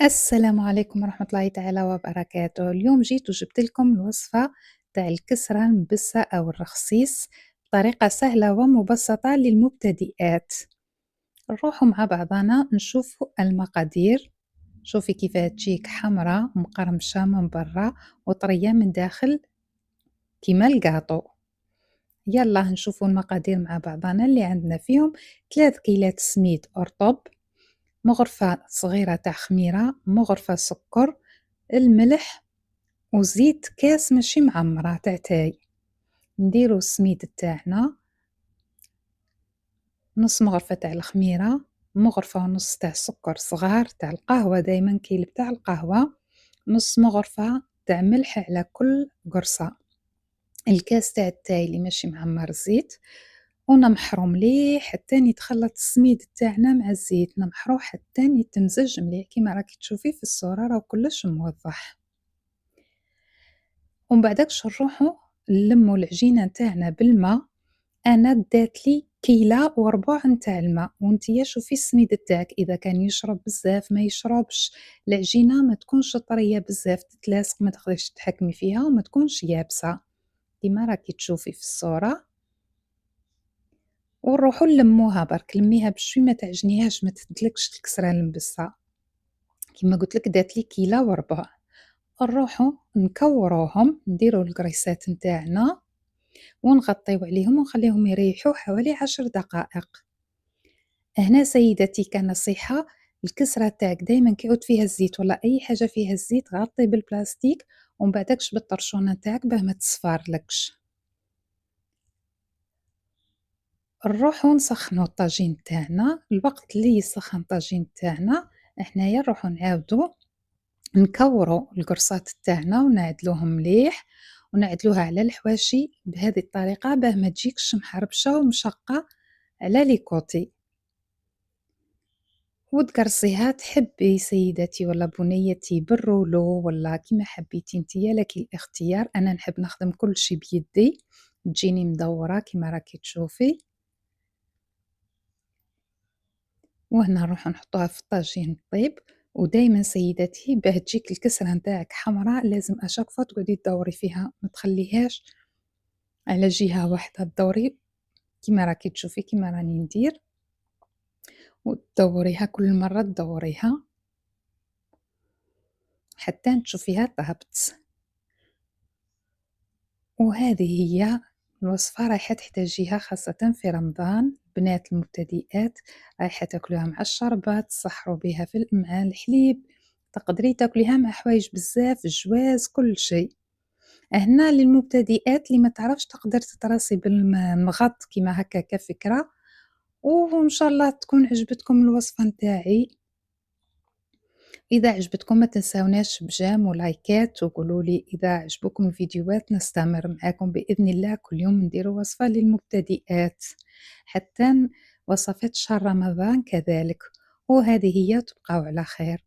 السلام عليكم ورحمة الله تعالى وبركاته. اليوم جيت وجبت لكم الوصفة تاع الكسرة المبسة أو الرخصيص بطريقة سهلة ومبسطة للمبتدئات. نروحوا مع بعضنا نشوفوا المقادير. شوفي كيف تجيك حمرة مقرمشة من برا وطرية من داخل كيما القاطو. يلا نشوفوا المقادير مع بعضنا اللي عندنا فيهم 3 كيلات سميد أرطب، مغرفة صغيرة تاع خميرة، مغرفة سكر، الملح وزيت كاس ماشي معمرة تاع تاي. نديرو السميد تاعنا نص مغرفة تاع الخميرة، مغرفة ونص تاع السكر صغار تاع القهوة، دايما كيل تاع القهوة، نص مغرفة تاع ملح على كل قرصة، الكاس تاع التاي اللي ماشي معمر الزيت، ونمحرو مليح حتى يتخلط السميد تاعنا مع الزيت، نمحروه حتى يتمزج مليح كيما راكي تشوفي في الصورة، راه كلش موضح. ومن بعدكش نروحو نلمو العجينة نتاعنا بالما. أنا داتلي كيلة وربع نتاع الماء، ونتيا شوفي السميد تاعك إذا كان يشرب بزاف ما يشربش، العجينة ما تكونش طرية بزاف تتلاصق ما تقدريش تتحكمي فيها وما تكونش يابسة كيما راكي تشوفي في الصورة. ونروحو نلموها برك، لميها بشوي ما تعجنيهاش ما تهدلكش الكسرة المبسة. كيما قلت لك داتلي كيلة وربع. نروحو نكوروهم، نديرو القريصات نتاعنا ونغطيو عليهم ونخليهم يريحوا حوالي 10 دقائق. هنا سيدتي كنصيحة، الكسرة تاعك دايما كيعود فيها الزيت ولا أي حاجة فيها الزيت غطي بالبلاستيك ومن بعدكش بالطرشونة تاعك باه ما تصفارلكش. نروحو نسخنو الطاجين تاعنا، الوقت اللي يسخن الطاجين تاعنا حنايا نروحو نعاودو نكورو القرصات تاعنا ونعدلوهم مليح ونعدلوها على الحواشي بهذه الطريقة باه ما تجيكش محربشة ومشقة على لي كوتي. وتقرصيها تحبي سيدتي ولا بنيتي بالرولو ولا كيما حبيتي نتيا لك الاختيار. أنا نحب نخدم كل شي بيدي تجيني مدورة كيما راكي تشوفي. وهنا نروحو نحطوها في الطاجين طيب. ودايما سيدتي باه تجيك الكسرة نتاعك حمراء لازم أشاك فوا تقعدي تدوري فيها ما تخليهاش على جهة واحدة، تدوري كيما راكي تشوفي كيما راني ندير وتدوريها كل مرة تدوريها حتى تشوفيها طابت. وهذه هي الوصفة رايحة تحتاجيها خاصة في رمضان، بنات المبتدئات رايحة تاكلوها مع الشربات، تسحروا بها مع الحليب، تقدري تاكليها مع حوايج بزاف، الجواز كل شيء. هنا للمبتدئات اللي ما تعرفش تقدر تطراسي بالمغط كيما هكا كفكرة. وإن شاء الله تكون عجبتكم الوصفة نتاعي. إذا عجبتكم ما تنساوناش بجيم ولايكات وقولوا لي إذا عجبكم الفيديوهات، نستمر معاكم بإذن الله كل يوم نديروا وصفة للمبتدئات حتى وصفات شهر رمضان كذلك. وهذه هي، تبقاو على خير.